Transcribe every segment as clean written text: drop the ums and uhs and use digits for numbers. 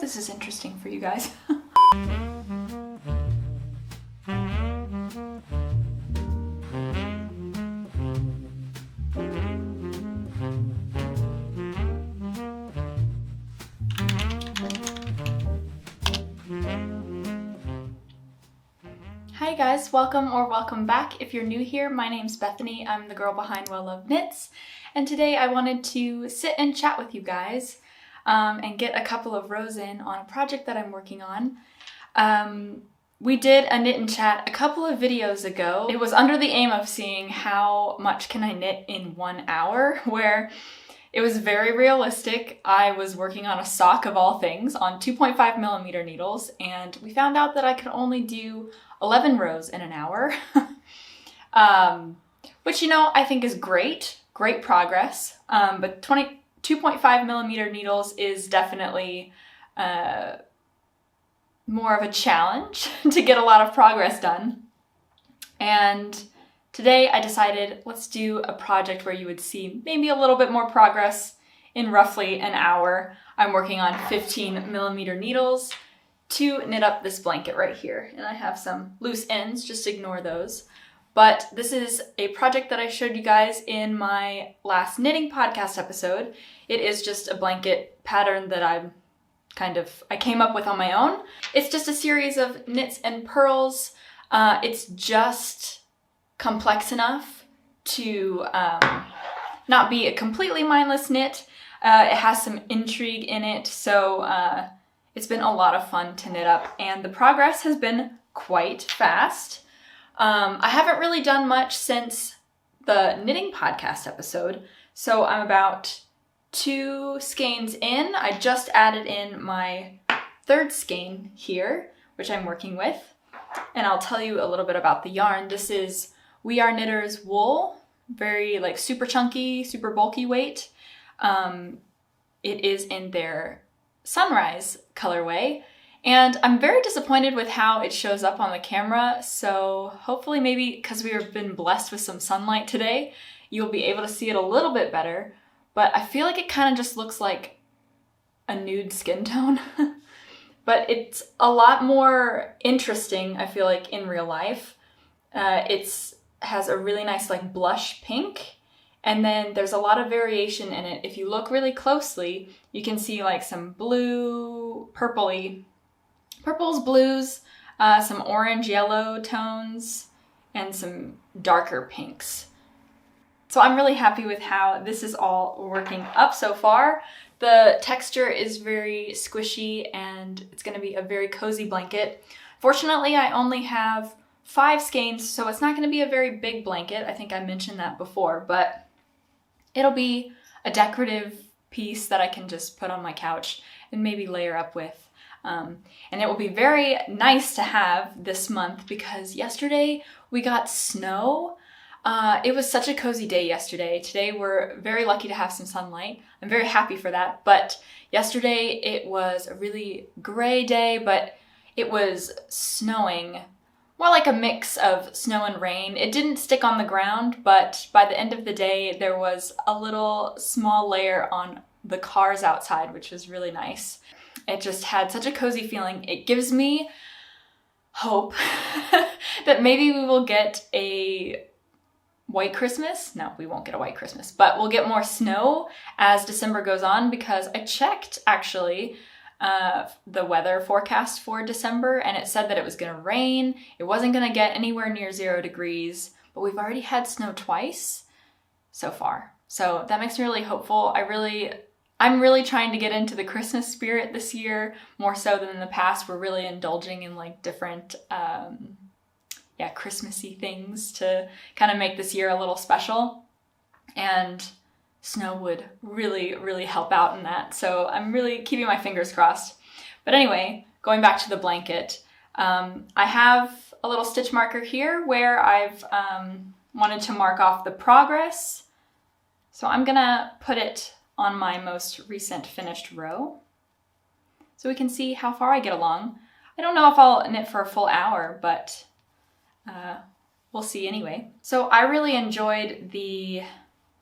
this is interesting for you guys. Hi guys, welcome back. If you're new here, my name's Bethany. I'm the girl behind Well Loved Knits, and today I wanted to sit and chat with you guys and get a couple of rows in on a project that I'm working on. We did a knit and chat a couple of videos ago. It was under the aim of seeing how much can I knit in 1 hour, where it was very realistic. I was working on a sock of all things on 2.5mm needles, and we found out that I could only do 11 rows in an hour, which, you know, I think is great progress, but 2.5mm needles is definitely more of a challenge to get a lot of progress done. And today I decided, let's do a project where you would see maybe a little bit more progress in roughly an hour. I'm working on 15mm needles to knit up this blanket right here. And I have some loose ends, just ignore those. But this is a project that I showed you guys in my last knitting podcast episode. It is just a blanket pattern that I came up with on my own. It's just a series of knits and purls. It's just complex enough to not be a completely mindless knit. It has some intrigue in it, so it's been a lot of fun to knit up, and the progress has been quite fast. I haven't really done much since the knitting podcast episode, so I'm about 2 skeins in. I just added in my 3rd skein here, which I'm working with, and I'll tell you a little bit about the yarn. This is We Are Knitters wool, very like super chunky, super bulky weight. It is in their Sunrise colorway, and I'm very disappointed with how it shows up on the camera, so hopefully maybe because we have been blessed with some sunlight today, you'll be able to see it a little bit better, but I feel like it kind of just looks like a nude skin tone. But it's a lot more interesting, I feel like, in real life. It has a really nice like blush pink, and then there's a lot of variation in it. If you look really closely, you can see like some blue, purples, blues, some orange, yellow tones, and some darker pinks. So I'm really happy with how this is all working up so far. The texture is very squishy, and it's going to be a very cozy blanket. Fortunately, I only have 5 skeins, so it's not going to be a very big blanket. I think I mentioned that before, but it'll be a decorative piece that I can just put on my couch and maybe layer up with. And it will be very nice to have this month because yesterday we got snow. It was such a cozy day yesterday. Today we're very lucky to have some sunlight. I'm very happy for that. But yesterday it was a really gray day, but it was snowing. More like a mix of snow and rain. It didn't stick on the ground, but by the end of the day, there was a little small layer on the cars outside, which was really nice. It just had such a cozy feeling. It gives me hope that maybe we will get a white Christmas. No, we won't get a white Christmas, but we'll get more snow as December goes on, because I checked actually the weather forecast for December, and it said that it was going to rain. It wasn't going to get anywhere near 0 degrees, but we've already had snow twice so far. So that makes me really hopeful. I'm really trying to get into the Christmas spirit this year, more so than in the past. We're really indulging in like different, Christmassy things to kind of make this year a little special. And snow would really, really help out in that. So I'm really keeping my fingers crossed. But anyway, going back to the blanket, I have a little stitch marker here where I've wanted to mark off the progress. So I'm gonna put it on my most recent finished row so we can see how far I get along. I don't know if I'll knit for a full hour, but we'll see anyway. So I really enjoyed the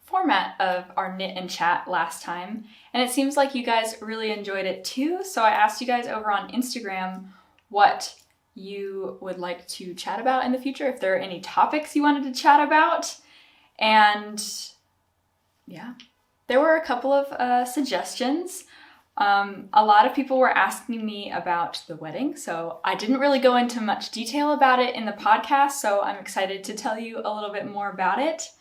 format of our knit and chat last time, and it seems like you guys really enjoyed it too. So I asked you guys over on Instagram what you would like to chat about in the future, if there are any topics you wanted to chat about. And yeah, there were a couple of suggestions. A lot of people were asking me about the wedding, so I didn't really go into much detail about it in the podcast, so I'm excited to tell you a little bit more about it.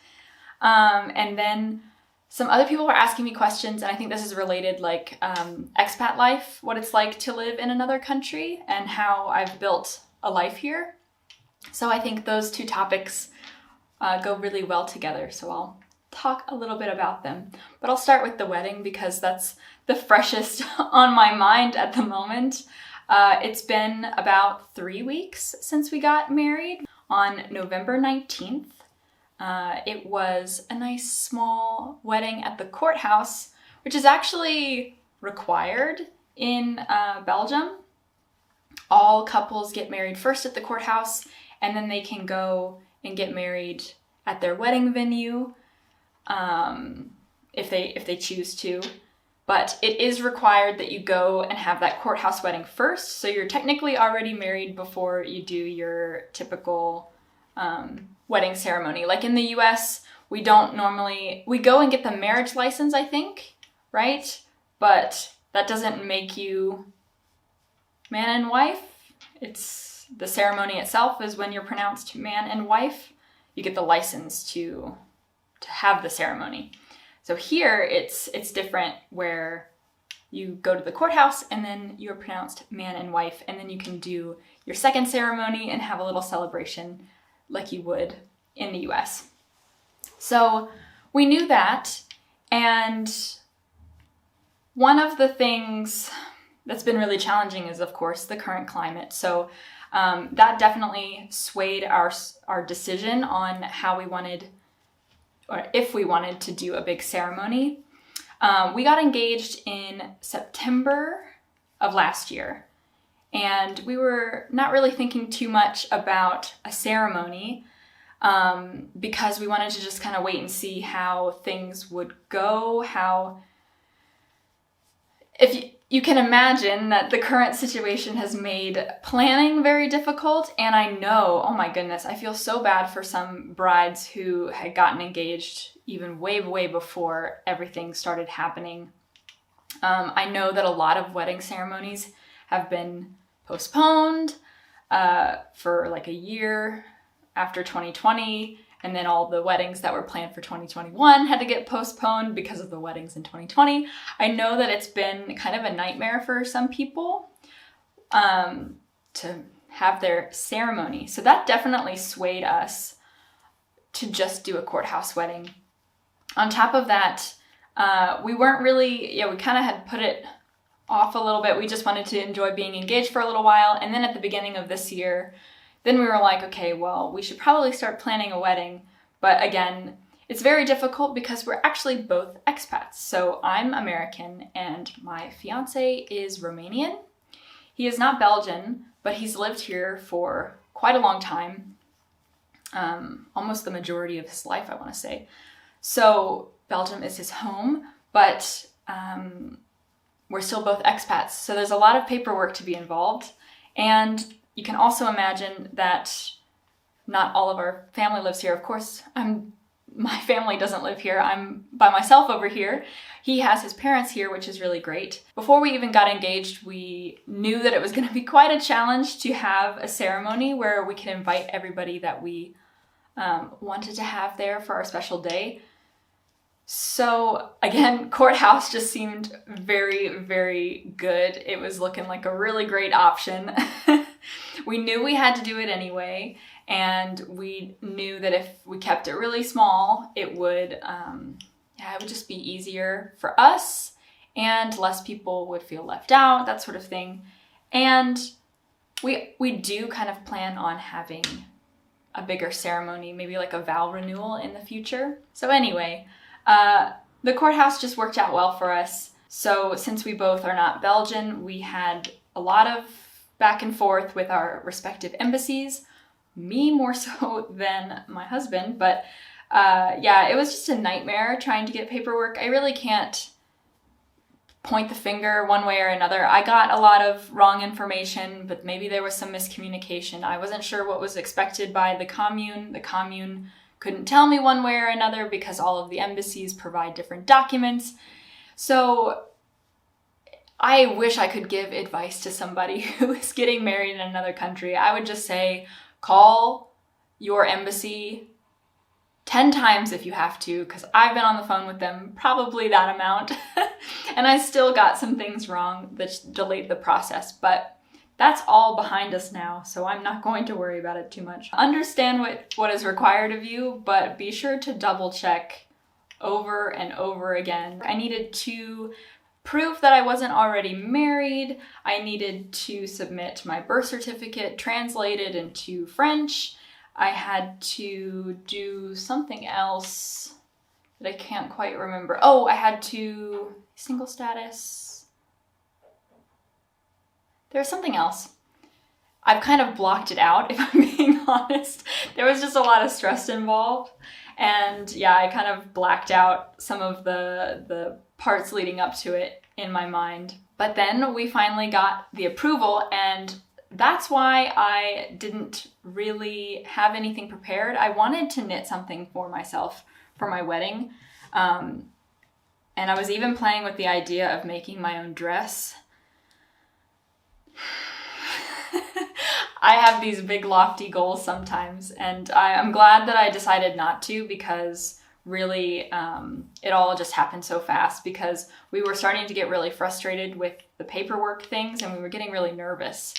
And then some other people were asking me questions, and I think this is related, like expat life, what it's like to live in another country, and how I've built a life here. So I think those two topics go really well together, so I'll talk a little bit about them. But I'll start with the wedding because that's the freshest on my mind at the moment. It's been about 3 weeks since we got married on November 19th. It was a nice small wedding at the courthouse, which is actually required in Belgium. All couples get married first at the courthouse, and then they can go and get married at their wedding venue if they choose to. But it is required that you go and have that courthouse wedding first, so you're technically already married before you do your typical wedding ceremony. Like in the US, we go and get the marriage license, I think, right? But that doesn't make you man and wife. It's the ceremony itself is when you're pronounced man and wife. You get the license to have the ceremony. So here it's different, where you go to the courthouse and then you're pronounced man and wife, and then you can do your second ceremony and have a little celebration like you would in the US. So we knew that, and one of the things that's been really challenging is, of course, the current climate. So that definitely swayed our decision on how we wanted, or if we wanted to do a big ceremony. We got engaged in September of last year, and we were not really thinking too much about a ceremony because we wanted to just kind of wait and see how things would go. If you can imagine that the current situation has made planning very difficult, and I know, oh my goodness, I feel so bad for some brides who had gotten engaged even way, way before everything started happening. I know that a lot of wedding ceremonies have been postponed for like a year after 2020, and then all the weddings that were planned for 2021 had to get postponed because of the weddings in 2020. I know that it's been kind of a nightmare for some people to have their ceremony. So that definitely swayed us to just do a courthouse wedding. On top of that, we weren't really, we kind of had put it off a little bit. We just wanted to enjoy being engaged for a little while. And then at the beginning of this year, then we were like, okay, well, we should probably start planning a wedding. But again, it's very difficult because we're actually both expats. So I'm American and my fiance is Romanian. He is not Belgian, but he's lived here for quite a long time. Almost the majority of his life, I want to say. So Belgium is his home, but we're still both expats. So there's a lot of paperwork to be involved. And you can also imagine that not all of our family lives here. Of course, my family doesn't live here. I'm by myself over here. He has his parents here, which is really great. Before we even got engaged, we knew that it was going to be quite a challenge to have a ceremony where we could invite everybody that we wanted to have there for our special day. So again, courthouse just seemed very, very good. It was looking like a really great option. We knew we had to do it anyway, and we knew that if we kept it really small, it would just be easier for us, and less people would feel left out, that sort of thing. And we do kind of plan on having a bigger ceremony, maybe like a vow renewal in the future. So anyway, the courthouse just worked out well for us. So since we both are not Belgian, we had a lot of back and forth with our respective embassies, me more so than my husband, but yeah, it was just a nightmare trying to get paperwork. I really can't point the finger one way or another. I got a lot of wrong information, but maybe there was some miscommunication. I wasn't sure what was expected by the commune. The commune couldn't tell me one way or another because all of the embassies provide different documents. So I wish I could give advice to somebody who is getting married in another country. I would just say, call your embassy 10 times if you have to, because I've been on the phone with them probably that amount, and I still got some things wrong that delayed the process, but that's all behind us now, so I'm not going to worry about it too much. Understand what is required of you, but be sure to double check over and over again. I needed to prove that I wasn't already married. I needed to submit my birth certificate translated into French. I had to do something else that I can't quite remember. Oh, I had to single status. There's something else. I've kind of blocked it out, if I'm being honest. There was just a lot of stress involved. And yeah, I kind of blacked out some of the parts leading up to it in my mind. But then we finally got the approval, and that's why I didn't really have anything prepared. I wanted to knit something for myself for my wedding. And I was even playing with the idea of making my own dress. I have these big lofty goals sometimes, and I'm glad that I decided not to, because really it all just happened so fast, because we were starting to get really frustrated with the paperwork things, and we were getting really nervous.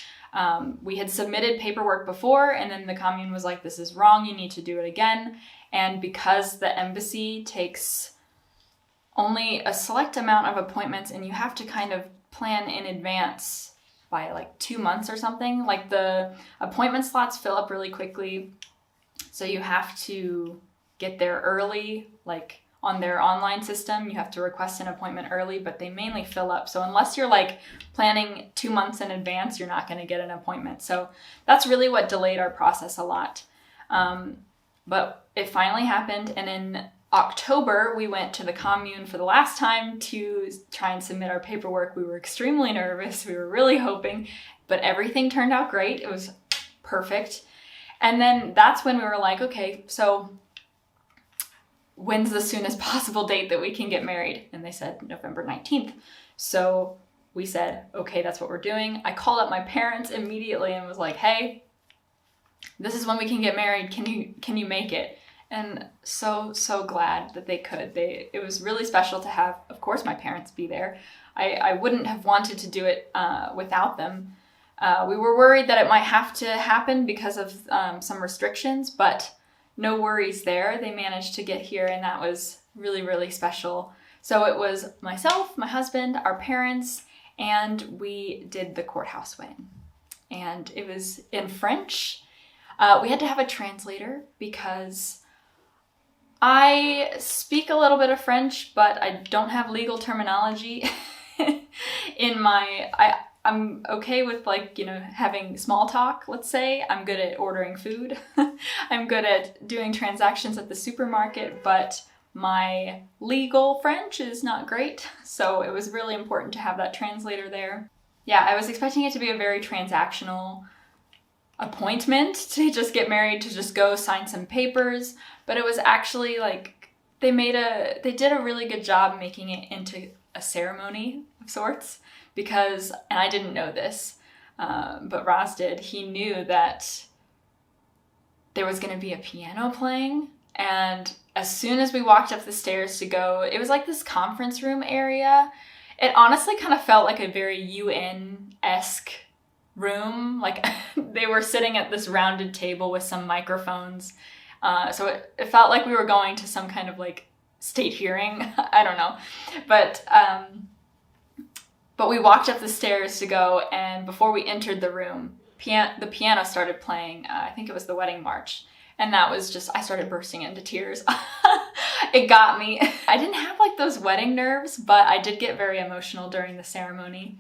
We had submitted paperwork before, and then the commune was like, this is wrong, you need to do it again. And because the embassy takes only a select amount of appointments, and you have to kind of plan in advance by like 2 months or something, like the appointment slots fill up really quickly. So you have to get there early, like on their online system, you have to request an appointment early, but they mainly fill up. So unless you're like planning 2 months in advance, you're not going to get an appointment. So that's really what delayed our process a lot. But it finally happened. And in October, we went to the commune for the last time to try and submit our paperwork. We were extremely nervous. We were really hoping, but everything turned out great. It was perfect. And then that's when we were like, okay, so when's the soonest possible date that we can get married? And they said November 19th. So we said, okay, that's what we're doing. I called up my parents immediately and was like, hey, this is when we can get married. Can you make it? And so glad that they could. It was really special to have, of course, my parents be there. I wouldn't have wanted to do it without them. We were worried that it might have to happen because of some restrictions, but no worries there. They managed to get here, and that was really, really special. So it was myself, my husband, our parents, and we did the courthouse wedding. And it was in French. We had to have a translator because I speak a little bit of French, but I don't have legal terminology I'm okay with, like, having small talk, let's say. I'm good at ordering food. I'm good at doing transactions at the supermarket, but my legal French is not great. So it was really important to have that translator there. Yeah, I was expecting it to be a very transactional appointment, to just get married, to just go sign some papers, but it was actually like they did a really good job making it into a ceremony of sorts. Because, and I didn't know this, but Ross did, he knew that there was going to be a piano playing, and as soon as we walked up the stairs to go, it was like this conference room area. It honestly kind of felt like a very UN-esque room, like they were sitting at this rounded table with some microphones, so it felt like we were going to some kind of like state hearing, I don't know, But we walked up the stairs to go, and before we entered the room, the piano started playing. I think it was the wedding march. And that was just, I started bursting into tears. It got me. I didn't have like those wedding nerves, but I did get very emotional during the ceremony.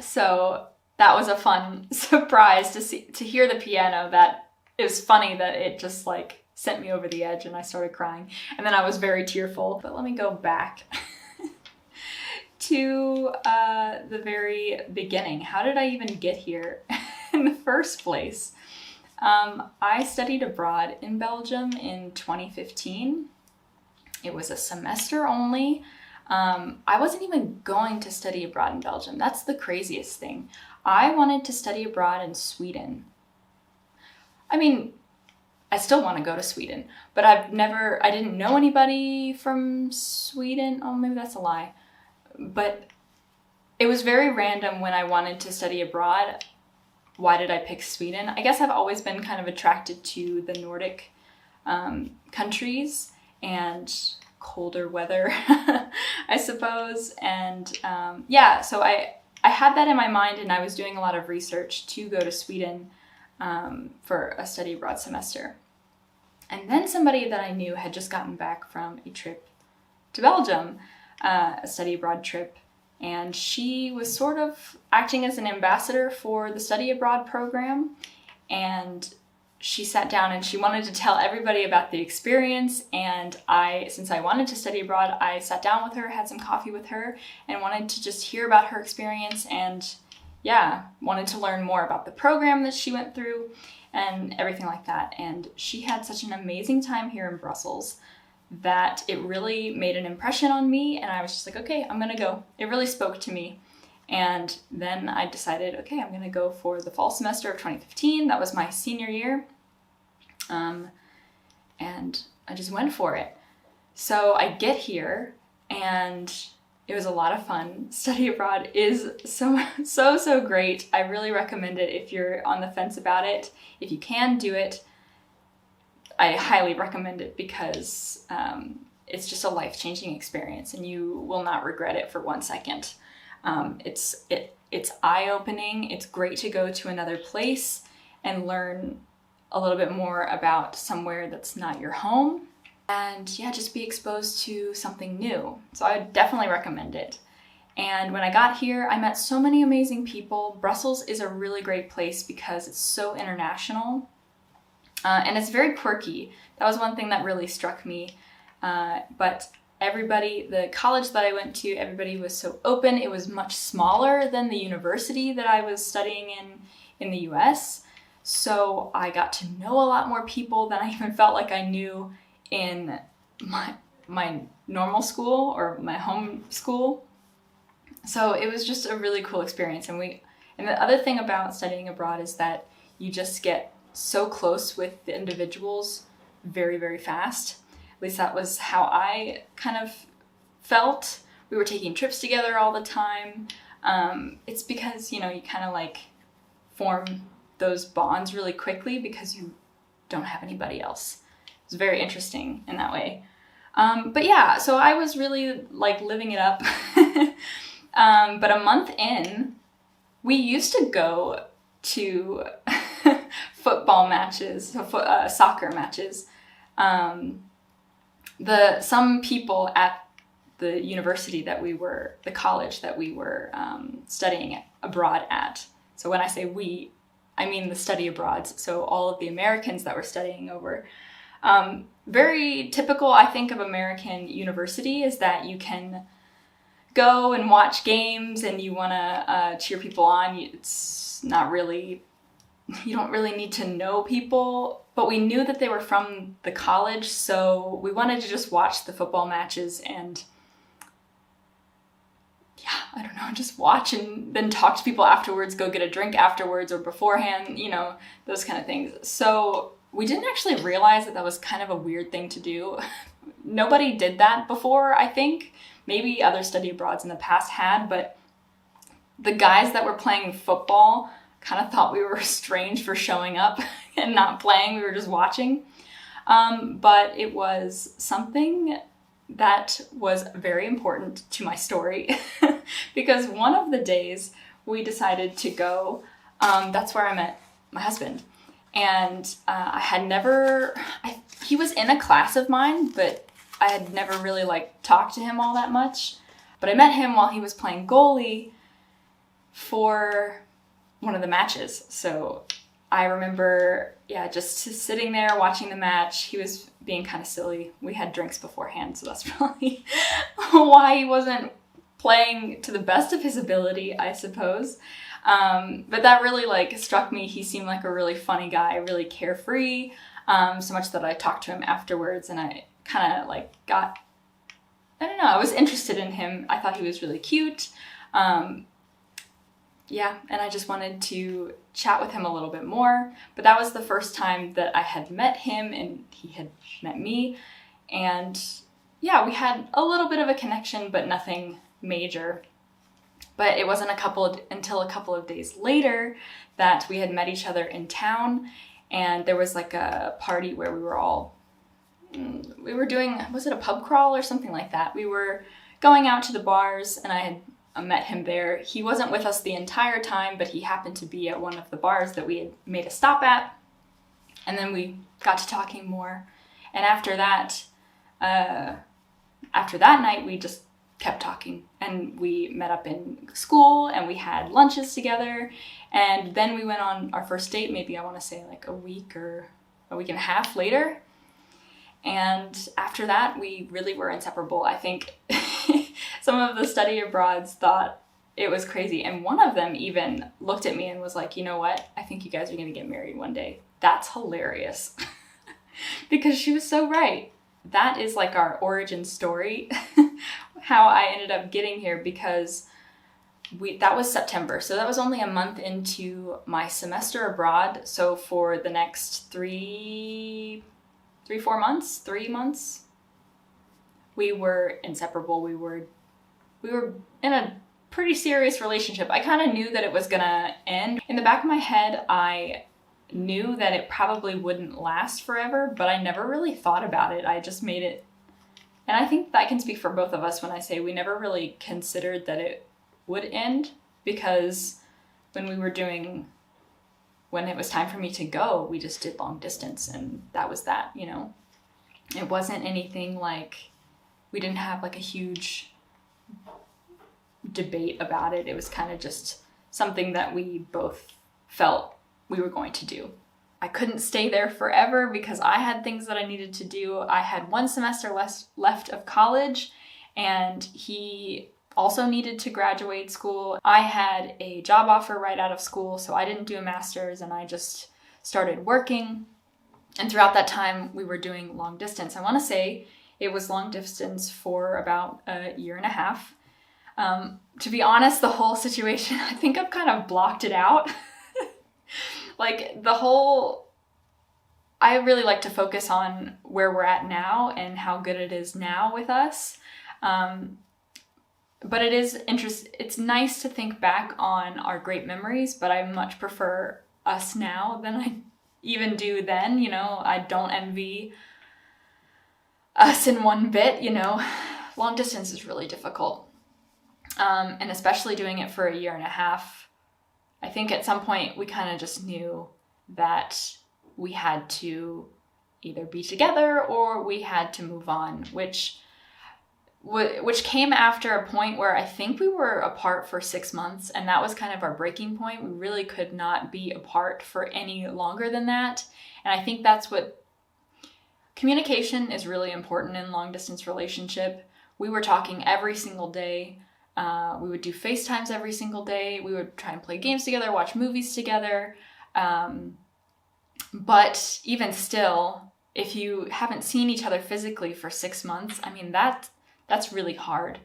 So that was a fun surprise to hear the piano. That it was funny that it just like sent me over the edge and I started crying. And then I was very tearful. But let me go back to the very beginning. How did I even get here in the first place? I studied abroad in Belgium in 2015. It was a semester only. I wasn't even going to study abroad in Belgium. That's the craziest thing. I wanted to study abroad in Sweden. I mean, I still want to go to Sweden, but I didn't know anybody from Sweden. Oh, maybe that's a lie. But it was very random when I wanted to study abroad. Why did I pick Sweden? I guess I've always been kind of attracted to the Nordic countries and colder weather, I suppose. And yeah, so I had that in my mind, and I was doing a lot of research to go to Sweden for a study abroad semester. And then somebody that I knew had just gotten back from a trip to Belgium, a study abroad trip, and she was sort of acting as an ambassador for the study abroad program. And she sat down and she wanted to tell everybody about the experience. And since I wanted to study abroad, I sat down with her, had some coffee with her, and wanted to just hear about her experience. And yeah, wanted to learn more about the program that she went through and everything like that. And she had such an amazing time here in Brussels that it really made an impression on me, and I was just like, okay, I'm gonna go. It really spoke to me. And then I decided, okay, I'm gonna go for the fall semester of 2015. That was my senior year. And I just went for it. So I get here, and it was a lot of fun. Study abroad is so great. I really recommend it if you're on the fence about it. If you can do it, I highly recommend it because it's just a life-changing experience, and you will not regret it for 1 second. It's eye-opening. It's great to go to another place and learn a little bit more about somewhere that's not your home, and yeah, just be exposed to something new. So I would definitely recommend it. And when I got here, I met so many amazing people. Brussels is a really great place because it's so international. And it's very quirky. That was one thing that really struck me. But everybody, the college that I went to, everybody was so open. It was much smaller than the university that I was studying in the US. So I got to know a lot more people than I even felt like I knew in my normal school or my home school. So it was just a really cool experience. And the other thing about studying abroad is that you just get so close with the individuals very, very fast. At least that was how I kind of felt. We were taking trips together all the time. It's because, you kind of like form those bonds really quickly because you don't have anybody else. It's very interesting in that way. But yeah, so I was really like living it up. But a month in, we used to go to football matches, soccer matches. Some people at the university the college that we were studying abroad at. So when I say we, I mean the study abroads. So all of the Americans that were studying over. Very typical, I think, of American university is that you can go and watch games and you want to cheer people on. It's not really, you don't really need to know people, but we knew that they were from the college, so we wanted to just watch the football matches and I don't know, just watch and then talk to people afterwards, go get a drink afterwards or beforehand, those kind of things. So we didn't actually realize that was kind of a weird thing to do. Nobody did that before, I think. Maybe other study abroads in the past had, but the guys that were playing football kind of thought we were strange for showing up and not playing. We were just watching. But it was something that was very important to my story because one of the days we decided to go, that's where I met my husband. And he was in a class of mine, but I had never really talked to him all that much. But I met him while he was playing goalie for one of the matches. So I remember, just sitting there watching the match. He was being kind of silly. We had drinks beforehand, so that's probably why he wasn't playing to the best of his ability, I suppose. But that really like struck me. He seemed like a really funny guy, really carefree, so much that I talked to him afterwards, and I kind of like I was interested in him. I thought he was really cute. And I just wanted to chat with him a little bit more. But that was the first time that I had met him and he had met me. And we had a little bit of a connection, but nothing major. But it wasn't until a couple of days later that we had met each other in town. And there was like a party where we were doing, was it a pub crawl or something like that? We were going out to the bars, and I had met him there. He wasn't with us the entire time, but he happened to be at one of the bars that we had made a stop at. And then we got to talking more. And after that night, we just kept talking, and we met up in school, and we had lunches together. And then we went on our first date, maybe I want to say like a week or a week and a half later. And after that, we really were inseparable. I think some of the study abroads thought it was crazy. And one of them even looked at me and was like, you know what? I think you guys are going to get married one day. That's hilarious. Because she was so right. That is like our origin story, how I ended up getting here, because that was September. So that was only a month into my semester abroad. So for the next 3 months, we were inseparable. We were in a pretty serious relationship. I kind of knew that it was gonna end. In the back of my head, I knew that it probably wouldn't last forever, but I never really thought about it. I just made it, and I think that can speak for both of us when I say we never really considered that it would end, because when it was time for me to go, we just did long distance, and that was that, you know. It wasn't anything like, we didn't have like a huge debate about it. It was kind of just something that we both felt we were going to do. I couldn't stay there forever because I had things that I needed to do. I had 1 semester left of college, and he also needed to graduate school. I had a job offer right out of school, so I didn't do a master's, and I just started working. And throughout that time, we were doing long distance. I want to say it was long distance for about a year and a half. To be honest, the whole situation, I think I've kind of blocked it out. I really like to focus on where we're at now and how good it is now with us. But it's nice to think back on our great memories, but I much prefer us now than I even do then. You know, I don't envy us in one bit, you know. Long distance is really difficult. And especially doing it for a year and a half. I think at some point we kind of just knew that we had to either be together or we had to move on, which came after a point where I think we were apart for 6 months, and that was kind of our breaking point. We really could not be apart for any longer than that. And I think that's what communication is really important in long distance relationship. We were talking every single day. We would do FaceTimes every single day. We would try and play games together, watch movies together. But even still, if you haven't seen each other physically for 6 months, I mean, that's really hard.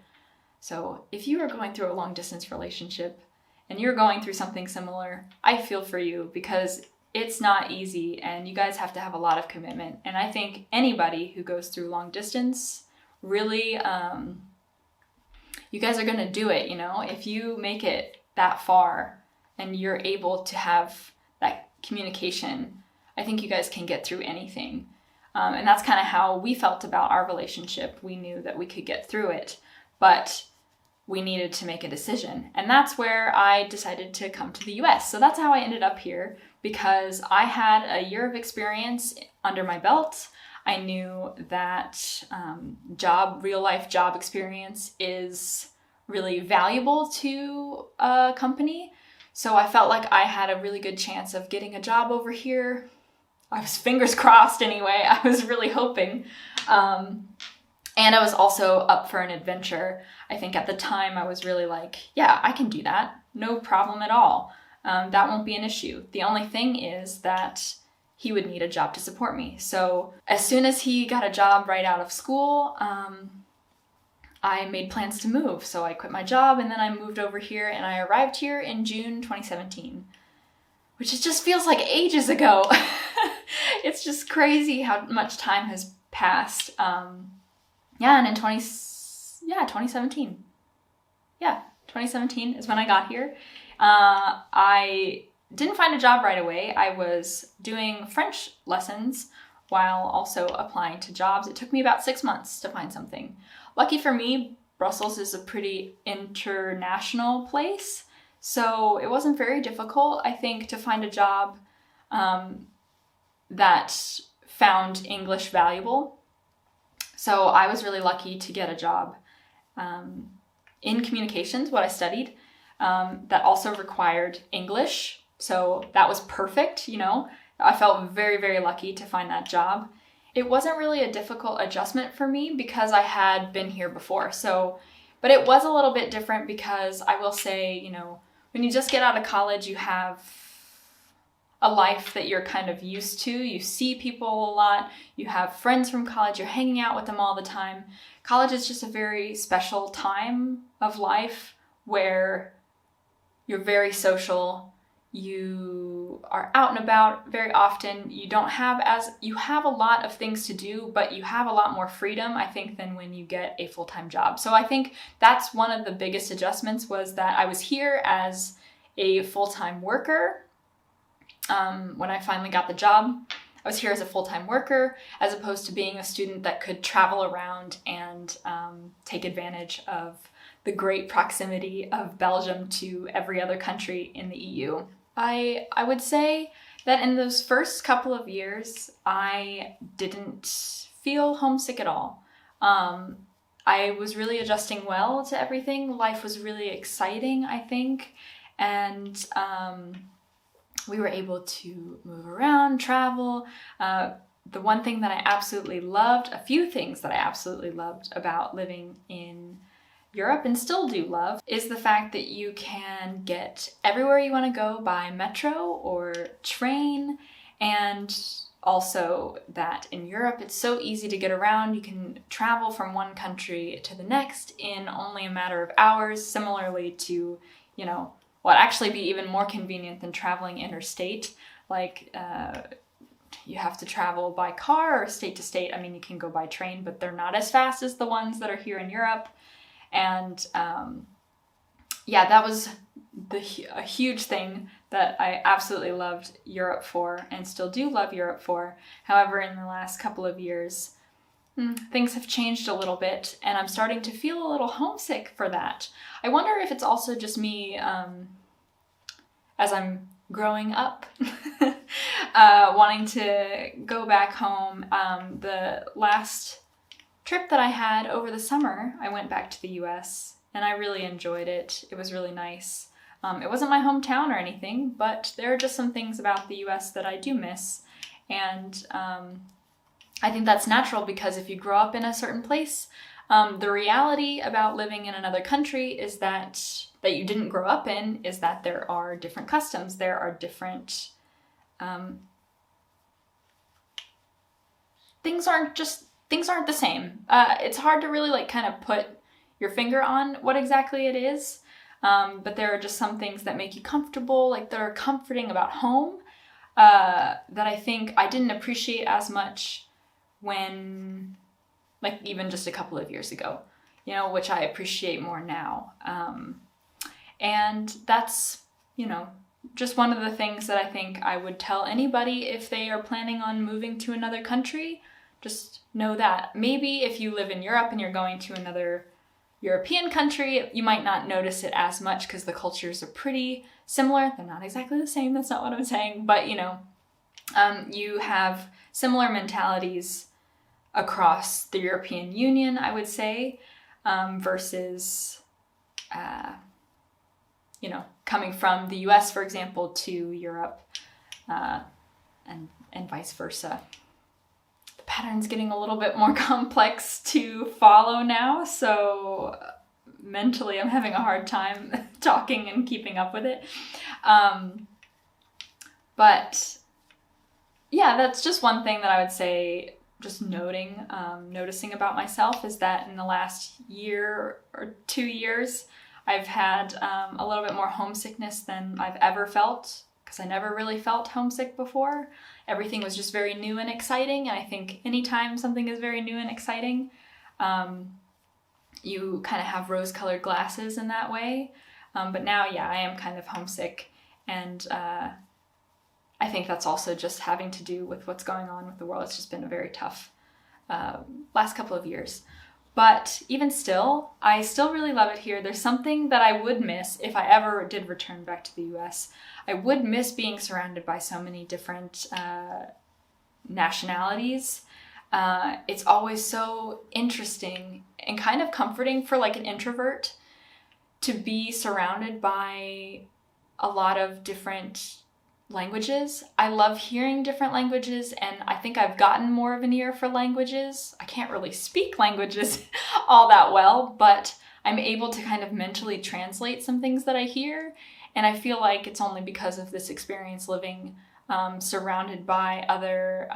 So if you are going through a long distance relationship and you're going through something similar, I feel for you, because it's not easy and you guys have to have a lot of commitment. And I think anybody who goes through long distance really, you guys are going to do it, you know. If you make it that far and you're able to have that communication, I think you guys can get through anything. And that's kind of how we felt about our relationship. We knew that we could get through it, but we needed to make a decision. And that's where I decided to come to the US. So that's how I ended up here, because I had a year of experience under my belt. I knew that real life job experience is really valuable to a company. So I felt like I had a really good chance of getting a job over here. I was fingers crossed anyway. I was really hoping. And I was also up for an adventure. I think at the time I was really like, yeah, I can do that. No problem at all. That won't be an issue. The only thing is that he would need a job to support me. So as soon as he got a job right out of school, I made plans to move. So I quit my job and then I moved over here, and I arrived here in June 2017, which just feels like ages ago. It's just crazy how much time has passed. And in 2017. Yeah, 2017 is when I got here. I didn't find a job right away. I was doing French lessons while also applying to jobs. It took me about 6 months to find something. Lucky for me, Brussels is a pretty international place, so it wasn't very difficult, I think, to find a job that found English valuable. So I was really lucky to get a job in communications, what I studied, that also required English. So that was perfect, you know. I felt very, very lucky to find that job. It wasn't really a difficult adjustment for me because I had been here before. But it was a little bit different because I will say, you know, when you just get out of college, you have a life that you're kind of used to. You see people a lot. You have friends from college. You're hanging out with them all the time. College is just a very special time of life where you're very social. You are out and about very often. You have a lot of things to do, but you have a lot more freedom, I think, than when you get a full-time job. So I think that's one of the biggest adjustments, was that I was here as a full-time worker. When I finally got the job, I was here as a full-time worker, as opposed to being a student that could travel around and take advantage of the great proximity of Belgium to every other country in the EU. I would say that in those first couple of years, I didn't feel homesick at all. I was really adjusting well to everything. Life was really exciting, I think. And we were able to move around, travel. The one thing that I absolutely loved, a few things that I absolutely loved about living in Europe, and still do love, is the fact that you can get everywhere you want to go by metro or train, and also that in Europe it's so easy to get around. You can travel from one country to the next in only a matter of hours, similarly to, you know, what actually be even more convenient than traveling interstate. Like you have to travel by car or state to state. I mean, you can go by train, but they're not as fast as the ones that are here in Europe. And that was a huge thing that I absolutely loved Europe for, and still do love Europe for. However, in the last couple of years, things have changed a little bit, and I'm starting to feel a little homesick for that. I wonder if it's also just me, as I'm growing up, wanting to go back home. The last trip that I had over the summer, I went back to the US, and I really enjoyed it. It was really nice. It wasn't my hometown or anything, but there are just some things about the US that I do miss. And I think that's natural, because if you grow up in a certain place, the reality about living in another country is that you didn't grow up in, is that there are different customs, there are different things aren't the same. It's hard to really kind of put your finger on what exactly it is, but there are just some things that make you comfortable, that are comforting about home, that I think I didn't appreciate as much when, even just a couple of years ago, which I appreciate more now. And that's, just one of the things that I think I would tell anybody if they are planning on moving to another country. Just know that. Maybe if you live in Europe and you're going to another European country, you might not notice it as much because the cultures are pretty similar. They're not exactly the same, that's not what I'm saying, but you have similar mentalities across the European Union, I would say, versus coming from the US, for example, to Europe, and vice versa. The pattern's getting a little bit more complex to follow now, so mentally I'm having a hard time talking and keeping up with it. But yeah, that's just one thing that I would say, just noticing about myself, is that in the last year or 2 years, I've had a little bit more homesickness than I've ever felt, because I never really felt homesick before. Everything was just very new and exciting, and I think anytime something is very new and exciting, you kind of have rose-colored glasses in that way. But now, yeah, I am kind of homesick, and I think that's also just having to do with what's going on with the world. It's just been a very tough last couple of years. But even still, I still really love it here. There's something that I would miss if I ever did return back to the US. I would miss being surrounded by so many different nationalities. It's always so interesting and kind of comforting for like an introvert to be surrounded by a lot of different languages. I love hearing different languages, and I think I've gotten more of an ear for languages. I can't really speak languages all that well, but I'm able to kind of mentally translate some things that I hear, and I feel like it's only because of this experience living surrounded by other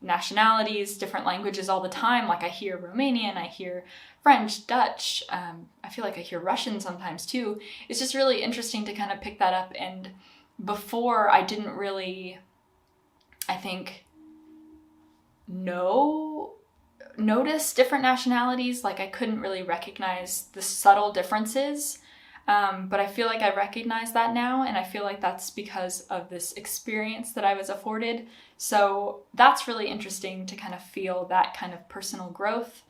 nationalities, different languages all the time. Like I hear Romanian, I hear French, Dutch, I feel like I hear Russian sometimes too. It's just really interesting to kind of pick that up, and before I didn't really, I think, notice different nationalities. Like I couldn't really recognize the subtle differences, but I feel like I recognize that now, and I feel like that's because of this experience that I was afforded. So that's really interesting to kind of feel that kind of personal growth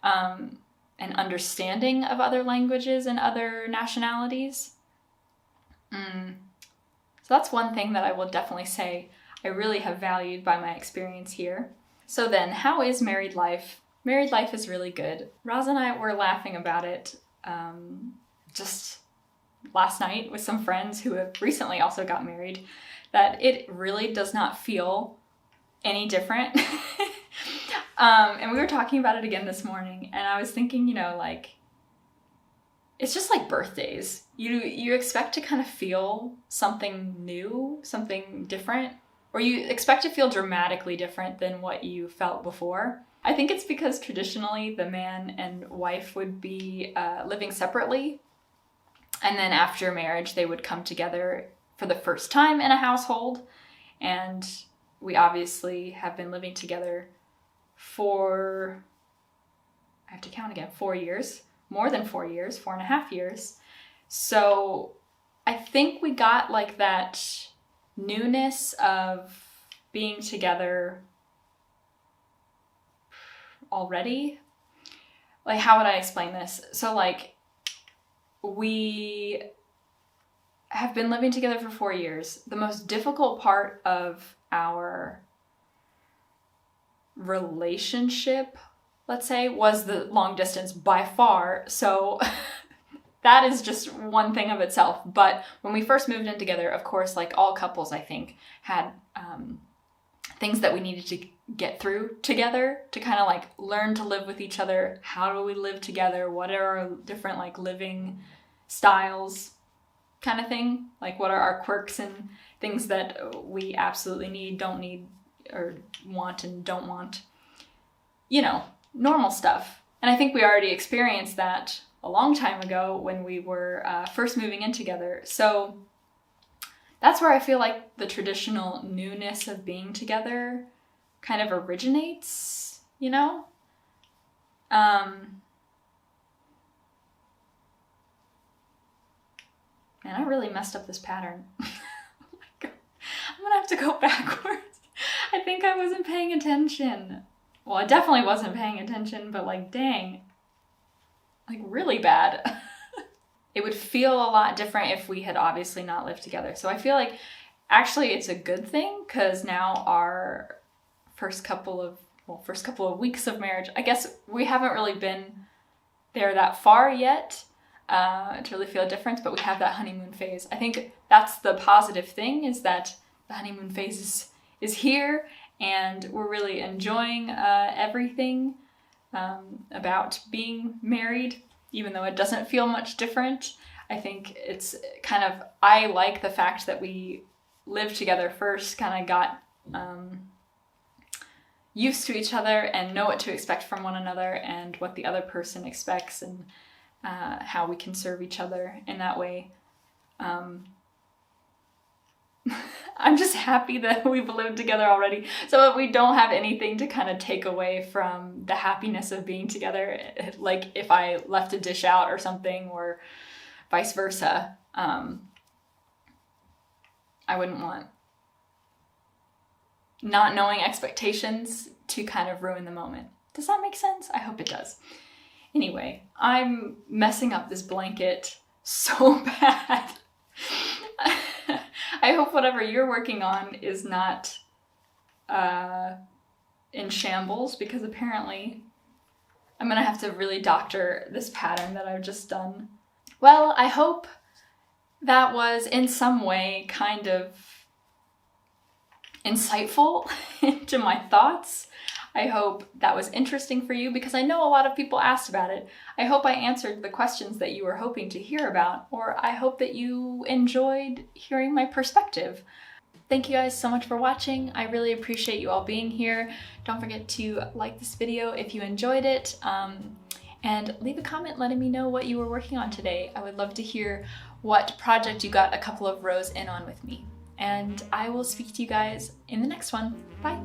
and understanding of other languages and other nationalities. So that's one thing that I will definitely say I really have valued by my experience here. So then, how is married life? Married life is really good. Roz and I were laughing about it just last night with some friends who have recently also got married, that it really does not feel any different. And we were talking about it again this morning, and I was thinking, like, it's just like birthdays. You expect to kind of feel something new, something different, or you expect to feel dramatically different than what you felt before. I think it's because traditionally the man and wife would be living separately, and then after marriage they would come together for the first time in a household. And we obviously have been living together for, I have to count again, 4 years. More than 4 years, 4.5 years. So I think we got like that newness of being together already. Like, how would I explain this? So like, we have been living together for 4 years. The most difficult part of our relationship, let's say, was the long distance by far. So that is just one thing of itself. But when we first moved in together, of course, like all couples, I think, had things that we needed to get through together to kind of like learn to live with each other. How do we live together? What are our different like living styles kind of thing? Like, what are our quirks and things that we absolutely need, don't need, or want and don't want? Normal stuff. And I think we already experienced that a long time ago when we were first moving in together. So that's where I feel like the traditional newness of being together kind of originates, Man, I really messed up this pattern. Oh my God. I'm gonna have to go backwards. I think I wasn't paying attention. Well, I definitely wasn't paying attention, but like, dang, like really bad. It would feel a lot different if we had obviously not lived together. So I feel like actually it's a good thing, because now our first couple of weeks of marriage, I guess we haven't really been there that far yet. to really feel a difference, but we have that honeymoon phase. I think that's the positive thing, is that the honeymoon phase is here, and we're really enjoying everything about being married, even though it doesn't feel much different. I think it's kind of, I like the fact that we lived together first, kind of got used to each other and know what to expect from one another and what the other person expects, and how we can serve each other in that way. I'm just happy that we've lived together already, so that we don't have anything to kind of take away from the happiness of being together. Like if I left a dish out or something, or vice versa, I wouldn't want not knowing expectations to kind of ruin the moment. Does that make sense? I hope it does. Anyway, I'm messing up this blanket so bad. I hope whatever you're working on is not in shambles, because apparently I'm gonna have to really doctor this pattern that I've just done. Well, I hope that was in some way kind of insightful into my thoughts. I hope that was interesting for you, because I know a lot of people asked about it. I hope I answered the questions that you were hoping to hear about, or I hope that you enjoyed hearing my perspective. Thank you guys so much for watching. I really appreciate you all being here. Don't forget to like this video if you enjoyed it, and leave a comment letting me know what you were working on today. I would love to hear what project you got a couple of rows in on with me. And I will speak to you guys in the next one. Bye!